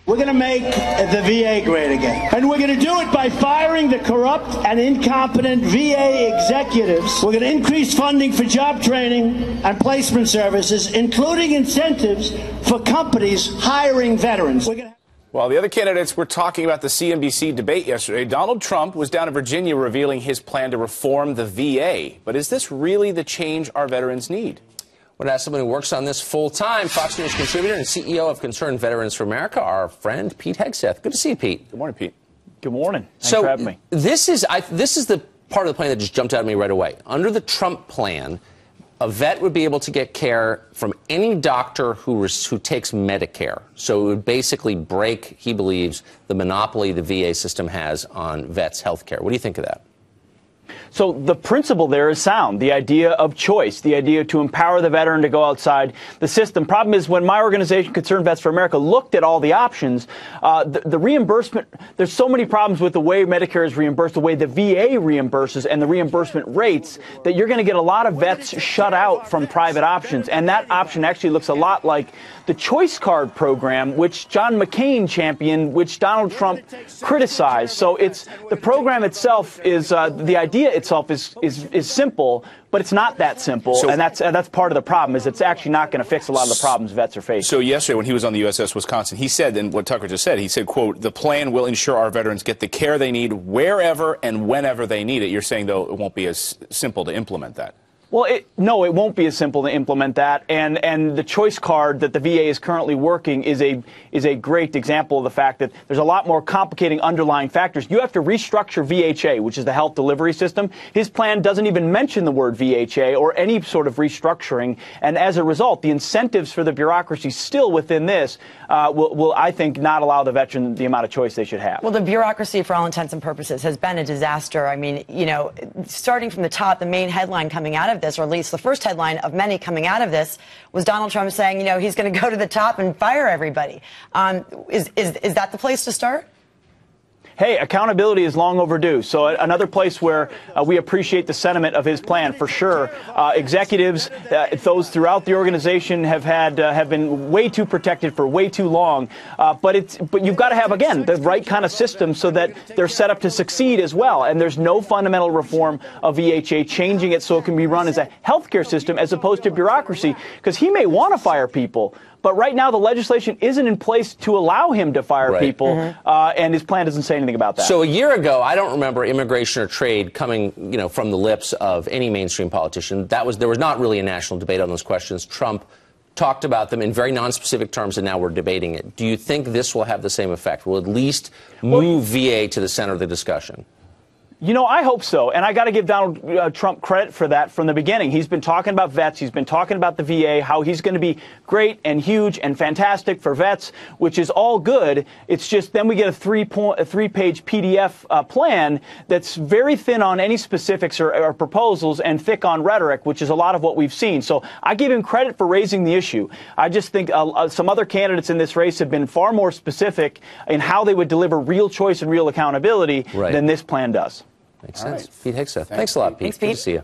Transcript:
We're going to make the VA great again. And we're going to do it by firing the corrupt and incompetent VA executives. We're going to increase funding for job training and placement services, including incentives for companies hiring veterans. While the other candidates were talking about the CNBC debate yesterday, Donald Trump was down in Virginia revealing his plan to reform the VA. But is this really the change our veterans need? We'll ask someone who works on this full-time, Fox News contributor and CEO of Concerned Veterans for America, our friend Pete Hegseth. Good to see you, Pete. Good morning, Pete. Good morning. Thanks for having me. This is the part of the plan that just jumped out at me right away. Under the Trump plan, a vet would be able to get care from any doctor who takes Medicare. So it would basically break, he believes, the monopoly the VA system has on vets' health care. What do you think of that? So the principle there is sound, the idea of choice, the idea to empower the veteran to go outside the system. Problem is, when my organization, Concerned Vets for America, looked at all the options, the reimbursement, there's so many problems with the way Medicare is reimbursed, the way the VA reimburses, and the reimbursement rates, that you're going to get a lot of vets shut out from private options. And that option actually looks a lot like the choice card program, which John McCain championed, which Donald Trump criticized. So it's the program itself is the idea itself is simple, but it's not that simple, and that's part of the problem. Is it's actually not going to fix a lot of the problems vets are facing. So yesterday, when he was on the USS Wisconsin, he said, and what Tucker just said, he said, quote, the plan will ensure our veterans get the care they need wherever and whenever they need it. You're saying, though, it won't be as simple to implement that. Well, no, it won't be as simple to implement that, and the choice card that the VA is currently working is a great example of the fact that there's a lot more complicating underlying factors. You have to restructure VHA, which is the health delivery system. His plan doesn't even mention the word VHA or any sort of restructuring, and as a result, the incentives for the bureaucracy still within this will, I think, not allow the veteran the amount of choice they should have. Well, the bureaucracy, for all intents and purposes, has been a disaster. I mean, you know, starting from the top, the main headline coming out of this, or at least the first headline of many coming out of this, was Donald Trump saying, you know, he's going to go to the top and fire everybody. Is that the place to start? Hey, accountability is long overdue. So another place where we appreciate the sentiment of his plan, for sure. Executives, those throughout the organization have been way too protected for way too long. But you've got to have, again, the right kind of system so that they're set up to succeed as well. And there's no fundamental reform of VHA, changing it so it can be run as a healthcare system as opposed to bureaucracy. Because he may want to fire people, but right now the legislation isn't in place to allow him to fire people, and his plan doesn't say anything about that. So a year ago, I don't remember immigration or trade coming, you know, from the lips of any mainstream politician. There was not really a national debate on those questions. Trump talked about them in very nonspecific terms, and now we're debating it. Do you think this will have the same effect? Will at least move VA to the center of the discussion? You know, I hope so. And I got to give Donald Trump credit for that from the beginning. He's been talking about vets. He's been talking about the VA, how he's going to be great and huge and fantastic for vets, which is all good. It's just then we get a three-page PDF plan that's very thin on any specifics or proposals and thick on rhetoric, which is a lot of what we've seen. So I give him credit for raising the issue. I just think some other candidates in this race have been far more specific in how they would deliver real choice and real accountability than this plan does. Makes sense. Pete Hegseth. Thanks a lot, Pete. Thanks, Pete. Good to see you.